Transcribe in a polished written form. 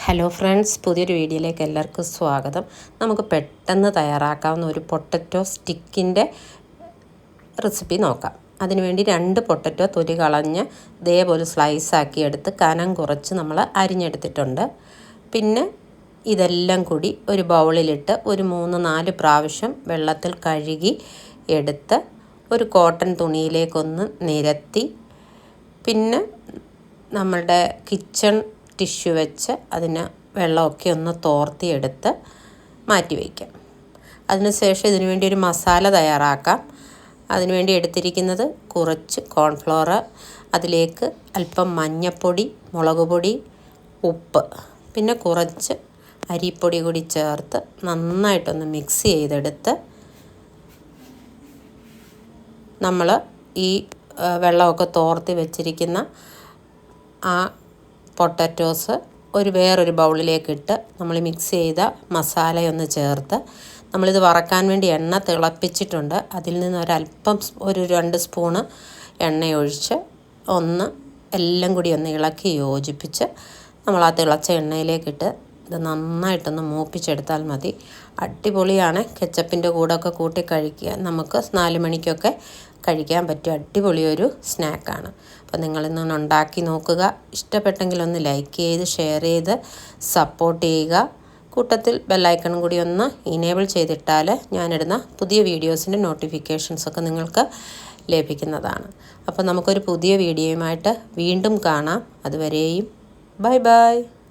Hello friends, പുതിയൊരു വീഡിയോയിലേക്ക് എല്ലാവർക്കും സ്വാഗതം. നമുക്ക് പെട്ടെന്ന് തയ്യാറാക്കാവുന്ന ഒരു പൊട്ടറ്റോ സ്റ്റിക്കിൻ്റെ റെസിപ്പി നോക്കാം. അതിനുവേണ്ടി 2 പൊട്ടറ്റോ തൊലി കളഞ്ഞ് ഇതേപോലെ സ്ലൈസാക്കി എടുത്ത് കനം കുറച്ച് നമ്മൾ അരിഞ്ഞെടുത്തിട്ടുണ്ട്. പിന്നെ ഇതെല്ലാം കൂടി ഒരു ബൗളിലിട്ട് ഒരു 3-4 പ്രാവശ്യം വെള്ളത്തിൽ കഴുകി എടുത്ത് ഒരു കോട്ടൺ തുണിയിലേക്കൊന്ന് നിരത്തി, പിന്നെ നമ്മളുടെ കിച്ചൺ ടിഷ്യൂ വെച്ച് അതിന് വെള്ളമൊക്കെ ഒന്ന് തോർത്തിയെടുത്ത് മാറ്റി വയ്ക്കാം. അതിനുശേഷം ഇതിനു വേണ്ടി ഒരു മസാല തയ്യാറാക്കാം. അതിനുവേണ്ടി എടുത്തിരിക്കുന്നത് കുറച്ച് കോൺഫ്ലോർ, അതിലേക്ക് അല്പം മഞ്ഞൾപ്പൊടി, മുളക് പൊടി, ഉപ്പ്, പിന്നെ കുറച്ച് അരിപ്പൊടി കൂടി ചേർത്ത് നന്നായിട്ടൊന്ന് മിക്സ് ചെയ്തെടുത്ത് നമ്മൾ ഈ വെള്ളമൊക്കെ തോർത്തി വെച്ചിരിക്കുന്ന ആ പൊട്ടറ്റോസ് വേറൊരു ബൗളിലേക്കിട്ട് നമ്മൾ മിക്സ് ചെയ്ത മസാലയൊന്ന് ചേർത്ത്, നമ്മളിത് വറക്കാൻ വേണ്ടി എണ്ണ തിളപ്പിച്ചിട്ടുണ്ട്. അതിൽ നിന്ന് ഒരല്പം ഒരു 2 സ്പൂണ് എണ്ണയൊഴിച്ച് എല്ലാം കൂടി ഒന്ന് ഇളക്കി യോജിപ്പിച്ച് നമ്മൾ ആ തിളച്ച എണ്ണയിലേക്കിട്ട് ഇത് നന്നായിട്ടൊന്ന് മൂപ്പിച്ചെടുത്താൽ മതി. അടിപൊളിയാണ്. കെച്ചപ്പിൻ്റെ കൂടെയൊക്കെ കൂട്ടി കഴിക്കുക, നമുക്ക് 4 മണിക്കൊക്കെ കഴിക്കാൻ പറ്റിയ അടിപൊളിയൊരു സ്നാക്കാണ്. അപ്പോൾ നിങ്ങളിന്നൊന്ന് ഉണ്ടാക്കി നോക്കുക. ഇഷ്ടപ്പെട്ടെങ്കിൽ ഒന്ന് ലൈക്ക് ചെയ്ത് ഷെയർ ചെയ്ത് സപ്പോർട്ട് ചെയ്യുക. കൂട്ടത്തിൽ ബെല്ലൈക്കണും കൂടി ഒന്ന് ഇനേബിൾ ചെയ്തിട്ടാൽ ഞാനിടുന്ന പുതിയ വീഡിയോസിൻ്റെ നോട്ടിഫിക്കേഷൻസൊക്കെ നിങ്ങൾക്ക് ലഭിക്കുന്നതാണ്. അപ്പോൾ നമുക്കൊരു പുതിയ വീഡിയോയുമായിട്ട് വീണ്ടും കാണാം. അതുവരെയും ബൈ ബൈ.